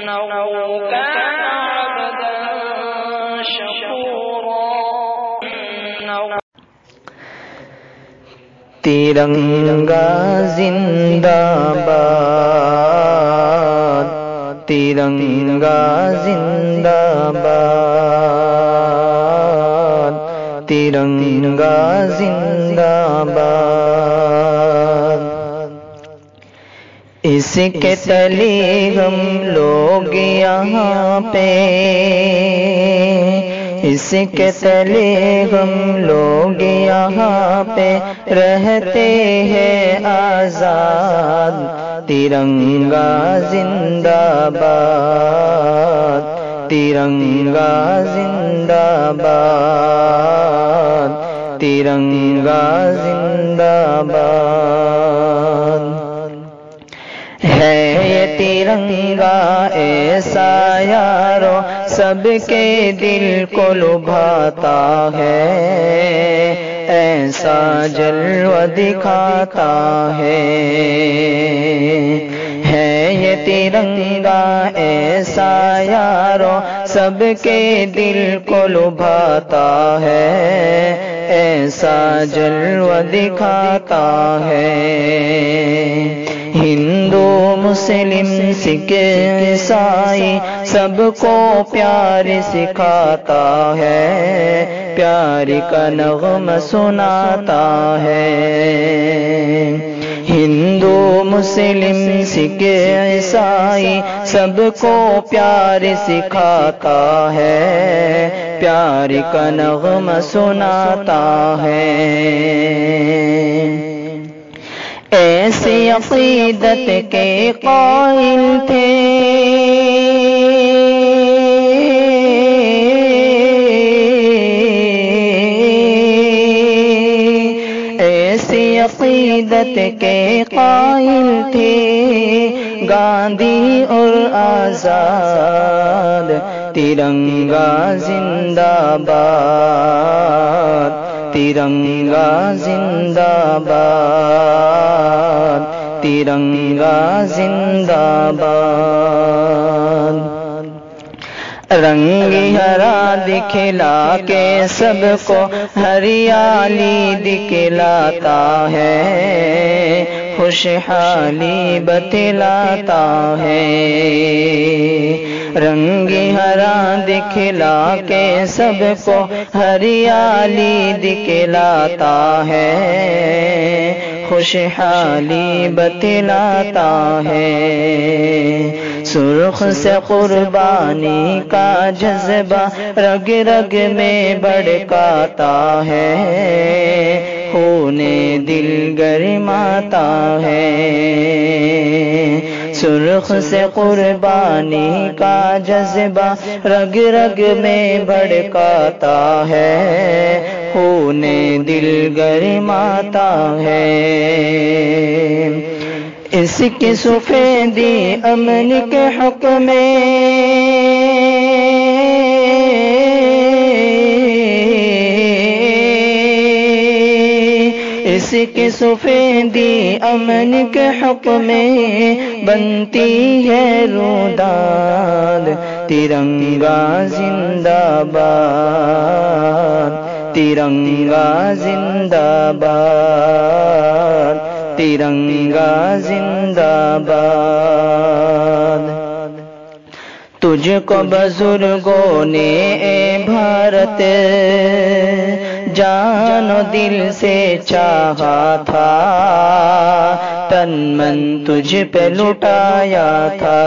كان عبدا شكورا ترنگا زندہ باد، ترنگا زندہ باد، ترنگا زندہ باد۔ اس کے تلے ہم لوگ یہاں پہ، اس کے تلے ہم لوگ یہاں پہ رہتے ہیں آزاد، ترنگا زندہ باد، ترنگا زندہ باد، ترنگا زندہ باد۔ ہے یہ ترنگا ایسا یارو سب کے دل کو لبھاتا ہے، ایسا جلوہ دکھاتا ہے۔ ہے یہ ترنگا ایسا یارو سب کے دل کو لبھاتا ہے، ایسا جلوہ دکھاتا ہے۔ ہندو مسلم سکھ عیسائی سب کو پیار سکھاتا ہے، پیار کا نغمہ سناتا ہے۔ ہندو مسلم سکھ عیسائی سب کو پیار سکھاتا ہے، پیار کا نغمہ سناتا ہے۔ ایسی عقیدت کے قائل تھے، ایسی عقیدت کے قائل تھے گاندھی اور آزاد، ترنگا زندہ باد، ترنگا زندہ باد، ترنگا زندہ باد۔ رنگ ہرا دکھلا کے سب کو ہریالی دکھلاتا ہے، خوشحالی بتلاتا ہے۔ رنگ ہرا دکھلا کے سب کو ہریالی دکھلاتا ہے، خوشحالی بتلاتا ہے۔ سرخ سے قربانی کا جذبہ رگ رگ میں بڑکاتا ہے، خون دل گرماتا ہے۔ سرخ سے قربانی کا جذبہ رگ رگ میں بڑکاتا ہے، خون دل گرماتا ہے۔ اس کی سفیدی امن کے حق میں، اس کی سفیدی امن کے حق میں بنتی ہے روداد، ترنگا زندہ باد، ترنگا زندہ باد، ترنگا زندہ باد۔ تجھ کو بزرگوں نے اے بھارت جان و دل سے چاہا تھا، تن من تجھ پہ لٹایا تھا۔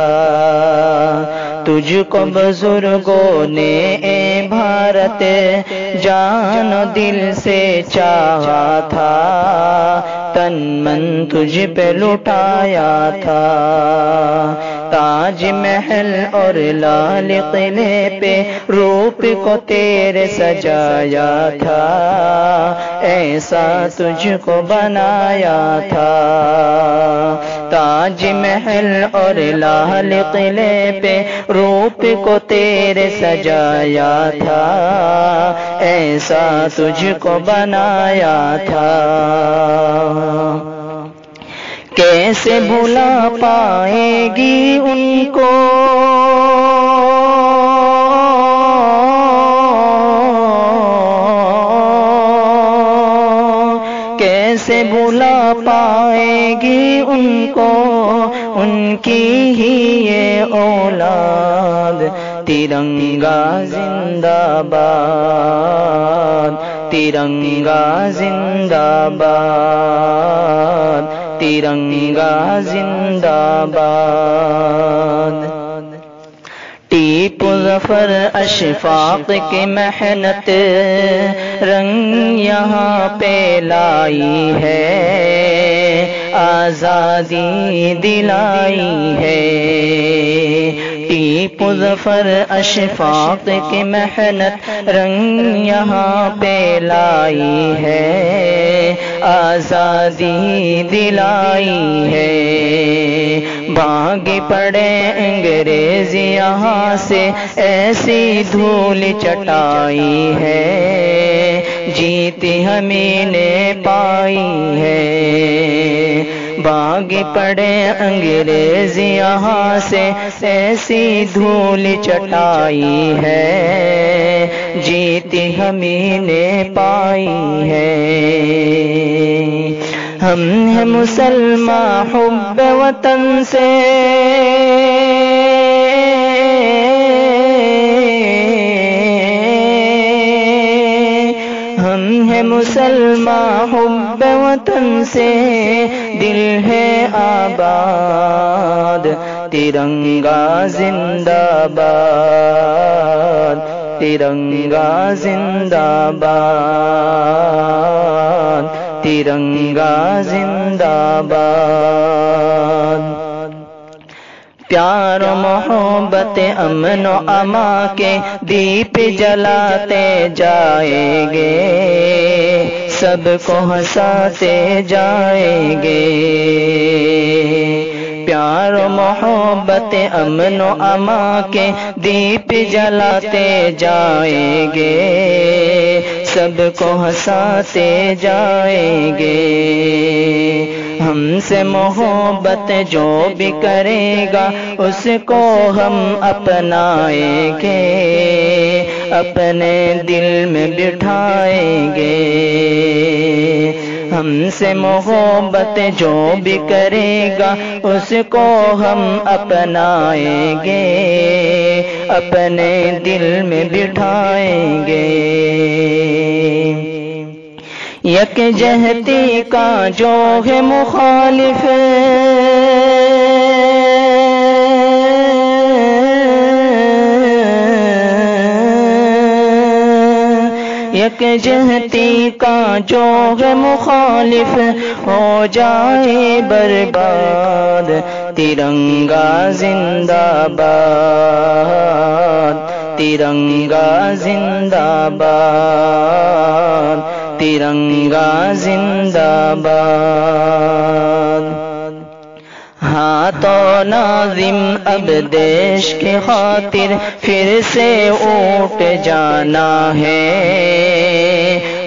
تجھ کو بزرگوں نے اے بھارت جان و دل سے چاہا تھا، تن من تجھ پہ لٹایا تھا۔ تاج محل اور لال قلعے پہ روپ کو تیرے سجایا تھا، ایسا تجھ کو بنایا تھا۔ تاج محل اور لال قلعے پہ روپ کو تیرے سجایا تھا، ایسا تجھ کو بنایا تھا۔ کیسے بھلا پائے گی ان کو کیسے بھلا پائے گی ان کو ان کی ہی یہ اولاد. ترنگا زندہ باد، ترنگا زندہ باد، ترنگا زندہ باد. ٹیپو ظفر اشفاق کی محنت رنگ یہاں پہ لائی ہے، آزادی دلائی ہے. ٹیپو ظفر اشفاق کی محنت رنگ یہاں پہ لائی ہے، آزادی دلائی ہے. بھاگ پڑے انگریز یہاں سے ایسی دھول چٹائی ہے، جیت ہمیں نے پائی ہے. بھاگ پڑے انگریز یہاں سے ایسی دھول چٹائی ہے، جیت ہمیں نے پائی ہے. ہم ہیں مسلمان حب وطن سے، ہم ہیں مسلمان حب وطن سے، دل ہے آباد. ترنگا زندہ باد، ترنگا زندہ باد، ترنگا زندہ باد. پیار و محبت امن و اما کے دیپ جلاتے جائیں گے، سب کو ہنساتے جائیں گے. پیار و محبت امن و اما کے دیپ جلاتے جائیں گے، سب کو ہنساتے جائیں گے. ہم سے محبت جو بھی کرے گا اس کو ہم اپنائیں گے، اپنے دل میں بٹھائیں گے. ہم سے محبت جو بھی کرے گا اس کو ہم اپنائیں گے، اپنے دل میں بٹھائیں گے. یکجہتی کا جو ہے مخالف، یکجہتی کا جو ہے مخالف ہو جائے برباد. ترنگا زندہ باد، ترنگا زندہ باد، ترنگا زندہ باد. ہاتھوں ناظم اب دیش کی خاطر پھر سے اٹھ جانا ہے،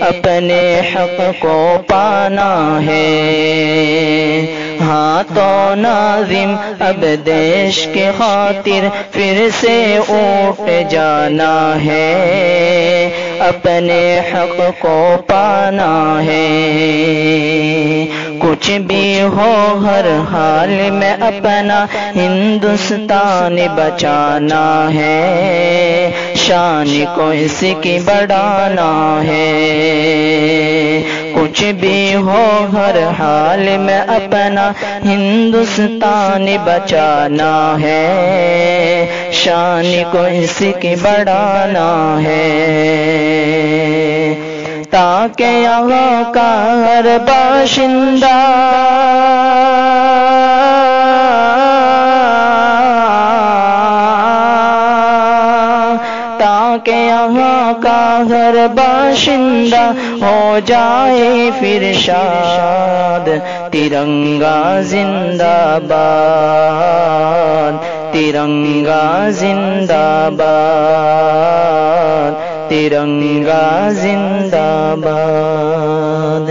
اپنے حق کو پانا ہے. ہاتھوں ناظم اب دیش کی خاطر پھر سے اٹھ جانا ہے، اپنے حق کو پانا ہے. کچھ بھی ہو ہر حال میں اپنا ہندوستان بچانا ہے، شان کو اس کی بڑھانا ہے. کچھ بھی ہو ہر حال میں اپنا ہندوستان بچانا ہے، شان کو اس کی بڑھانا ہے. تاکہ یہاں کا ہر باشندہ تاکہ یہاں کا ہر باشندہ ہو جائے پھر شاد. ترنگا زندہ باد، ترنگا زندہ باد، ترنگا زندہ باد.